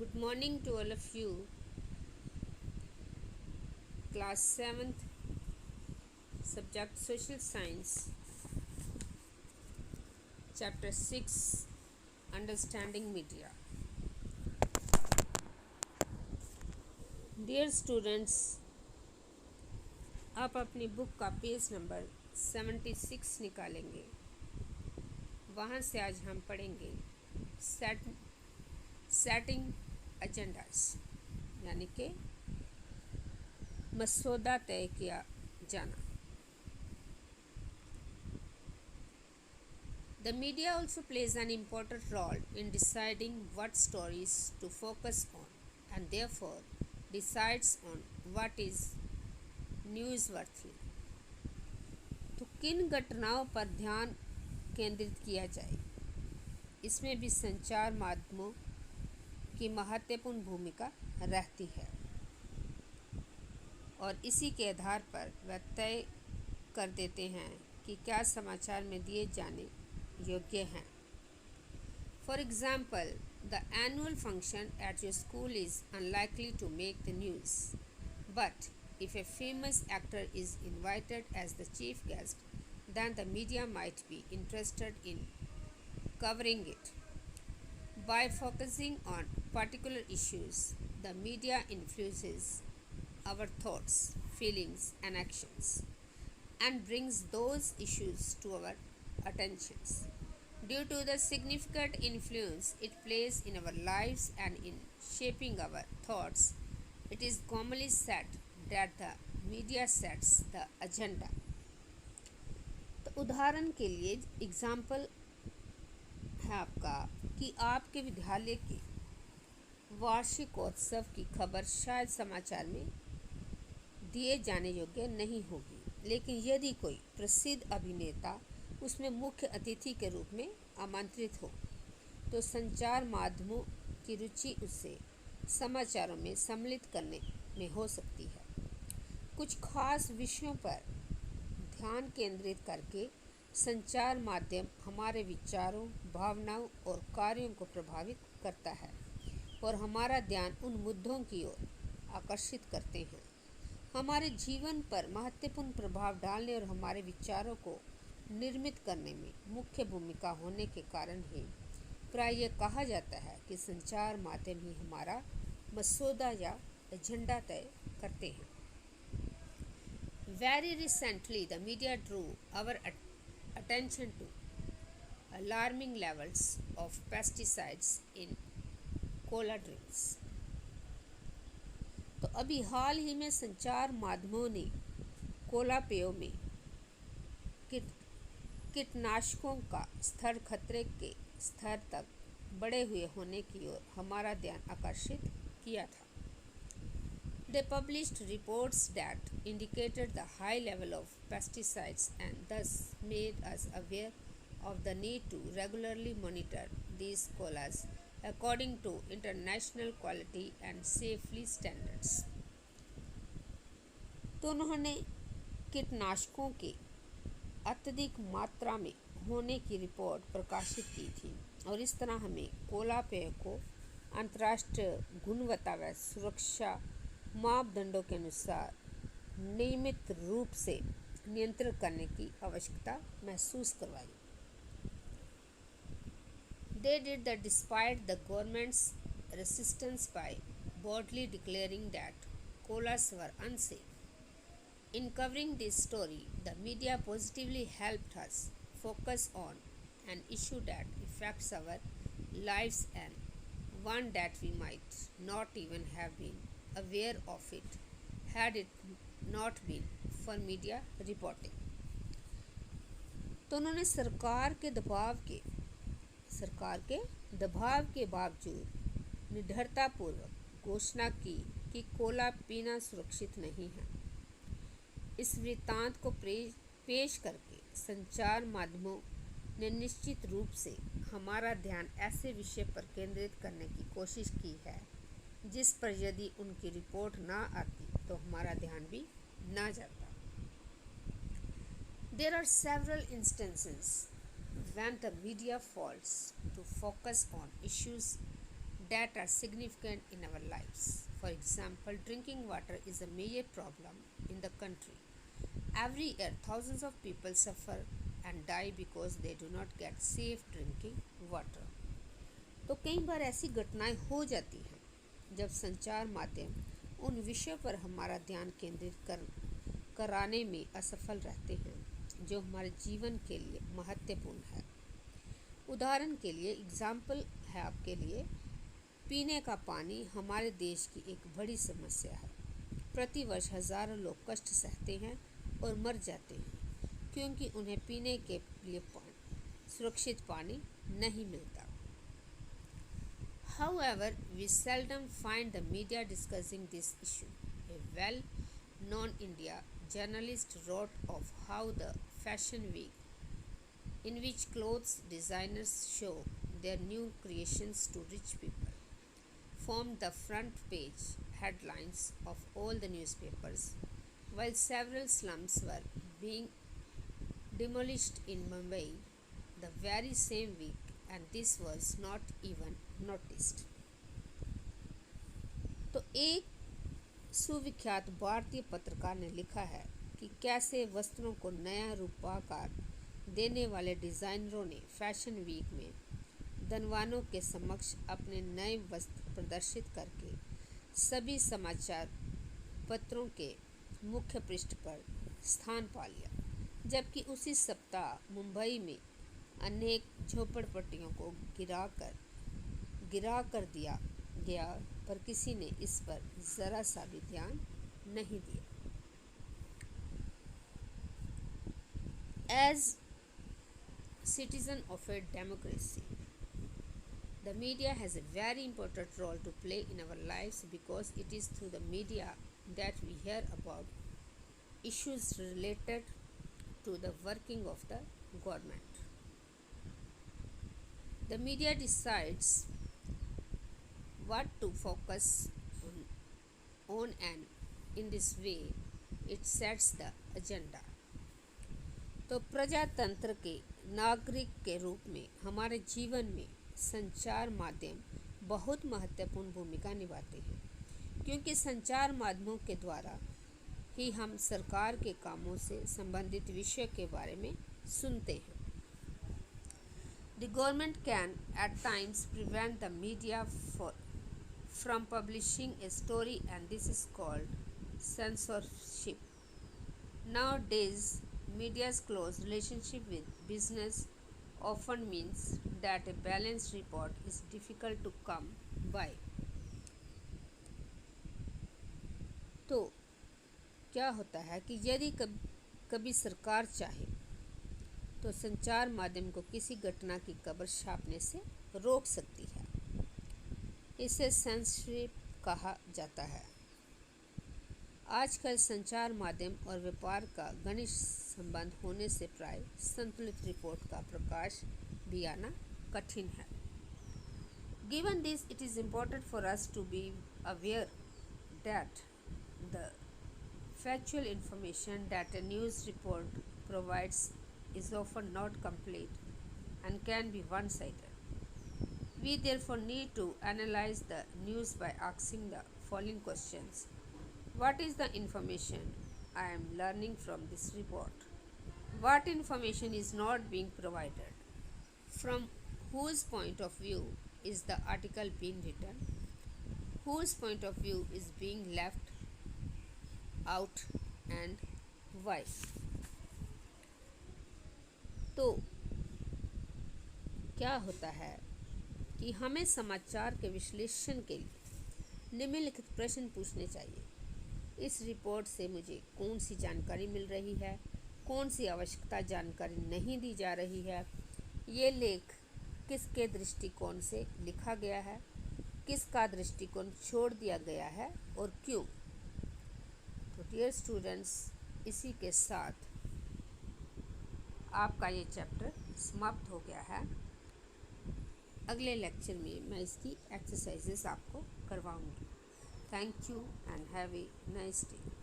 Good morning to all of you. Class 7th, subject Social Science, Chapter 6, Understanding Media. Dear students, आप अपनी book का page number 76 निकालेंगे। वहाँ से आज हम पढ़ेंगे सेटिंग एजेंडास, यानी कि मसौदा तय किया जाना। The media also plays an important role in deciding what stories to focus on and therefore decides on what is newsworthy. तो किन घटनाओं पर ध्यान केंद्रित किया जाए, इसमें भी संचार माध्यमों की महत्वपूर्ण भूमिका रहती है और इसी के आधार पर वह तय कर देते हैं कि क्या समाचार में दिए जाने योग्य हैं। For example, the annual function at your school is unlikely to make the news, but if a famous actor is invited as the chief guest, then the media might be interested in covering it. By focusing on particular issues, the media influences our thoughts, feelings, and actions and brings those issues to our attentions. Due to the significant influence it plays in our lives and in shaping our thoughts, it is commonly said that the media sets the agenda. तो उदाहरण के लिए example है आपका कि आपके विद्यालय के वार्षिकोत्सव की खबर शायद समाचार में दिए जाने योग्य नहीं होगी, लेकिन यदि कोई प्रसिद्ध अभिनेता उसमें मुख्य अतिथि के रूप में आमंत्रित हो तो संचार माध्यमों की रुचि उसे समाचारों में सम्मिलित करने में हो सकती है। कुछ खास विषयों पर ध्यान केंद्रित करके संचार माध्यम हमारे विचारों, भावनाओं और कार्यों को प्रभावित करता है और हमारा ध्यान उन मुद्दों की ओर आकर्षित करते हैं। हमारे जीवन पर महत्वपूर्ण प्रभाव डालने और हमारे विचारों को निर्मित करने में मुख्य भूमिका होने के कारण ही प्राय यह कहा जाता है कि संचार माध्यम ही हमारा मसौदा या एजेंडा तय करते हैं। Very recently, the media drew our attention to alarming levels of pesticides in cola drinks. तो अभी हाल ही में संचार माध्यमों ने कोला पेयों में कीटनाशकों का स्तर खतरे के स्तर तक बढ़े हुए होने की ओर हमारा ध्यान आकर्षित किया था। They published reports that indicated the high level of pesticides and thus made us aware of the need to regularly monitor these colas according to international quality and safety standards. तो उन्होंने कीटनाशकों के अत्यधिक मात्रा में होने की रिपोर्ट प्रकाशित की थी और इस तरह हमें कोला पेय को अंतर्राष्ट्रीय गुणवत्ता व सुरक्षा मापदंडों के अनुसार नियमित रूप से नियंत्रित करने की आवश्यकता महसूस करवाई। They did that despite the government's resistance by boldly declaring that colas were unsafe. In covering this story, the media positively helped us focus on an issue that affects our lives and one that we might not even have been aware of it had it not been for media reporting. तो उन्होंने सरकार के दबाव के बावजूद निडरतापूर्वक घोषणा की कि कोला पीना सुरक्षित नहीं है। इस वृत्तांत को पेश करके संचार माध्यमों ने निश्चित रूप से हमारा ध्यान ऐसे विषय पर केंद्रित करने की कोशिश की है जिस पर यदि उनकी रिपोर्ट ना आती तो हमारा ध्यान भी ना जाता। There are several instances when the media fails to focus on issues that are significant in our lives. For example, drinking water is a major problem in the country. Every year, thousands of people suffer and die because they do not get safe drinking water. तो कई बार ऐसी घटनाएं हो जाती हैं जब संचार माध्यम उन विषयों पर हमारा ध्यान केंद्रित कराने में असफल रहते हैं जो हमारे जीवन के लिए महत्वपूर्ण है। उदाहरण के लिए एग्जाम्पल है आपके लिए, पीने का पानी हमारे देश की एक बड़ी समस्या है। प्रतिवर्ष हजारों लोग कष्ट सहते हैं और मर जाते हैं क्योंकि उन्हें पीने के लिए सुरक्षित पानी नहीं मिलता। However, we seldom find the media discussing this issue. A well-known India journalist wrote of how the Fashion Week, in which clothes designers show their new creations to rich people, formed the front page headlines of all the newspapers, while several slums were being demolished in Mumbai the very same week, and this was not even noticed. तो एक सुविख्यात भारतीय पत्रकार ने लिखा है कि कैसे वस्त्रों को नया रूपाकार देने वाले डिज़ाइनरों ने फैशन वीक में धनवानों के समक्ष अपने नए वस्त्र प्रदर्शित करके सभी समाचार पत्रों के मुख्य पृष्ठ पर स्थान पा लिया, जबकि उसी सप्ताह मुंबई में अनेक झोपड़पट्टियों को गिरा कर दिया गया, पर किसी ने इस पर ज़रा सा भी ध्यान नहीं दिया। As citizen of a democracy, the media has a very important role to play in our lives because it is through the media that we hear about issues related to the working of the government. The media decides what to focus on and in this way it sets the agenda. तो प्रजातंत्र के नागरिक के रूप में हमारे जीवन में संचार माध्यम बहुत महत्वपूर्ण भूमिका निभाते हैं, क्योंकि संचार माध्यमों के द्वारा ही हम सरकार के कामों से संबंधित विषय के बारे में सुनते हैं। The government can at times prevent the media from publishing a story, and this is called censorship. Nowadays, media's close relationship with business often means that a balanced report is difficult to come by. तो क्या होता है कि यदि कभी सरकार चाहे तो संचार माध्यम को किसी घटना की खबर छापने से रोक सकती है। इसे सेंसरशिप कहा जाता है। आजकल संचार माध्यम और व्यापार का घनिष्ठ संबंध होने से प्राय संतुलित रिपोर्ट का प्रकाश भी आना कठिन है। Given this, it is important for us to be aware that the factual information that a news report provides is often not complete and can be one-sided. We therefore need to analyze the news by asking the following questions. What is the information I am learning from this report? What information is not being provided? From whose point of view is the article being written? Whose point of view is being left out and why? तो क्या होता है कि हमें समाचार के विश्लेषण के लिए निम्नलिखित प्रश्न पूछने चाहिए। इस रिपोर्ट से मुझे कौन सी जानकारी मिल रही है, कौन सी आवश्यकता जानकारी नहीं दी जा रही है, ये लेख किसके दृष्टिकोण से लिखा गया है, किसका दृष्टिकोण छोड़ दिया गया है और क्यों। तो डियर स्टूडेंट्स, इसी के साथ आपका ये चैप्टर समाप्त हो गया है। अगले लेक्चर में मैं इसकी एक्सरसाइजेस आपको करवाऊंगी। Thank you and have a nice day.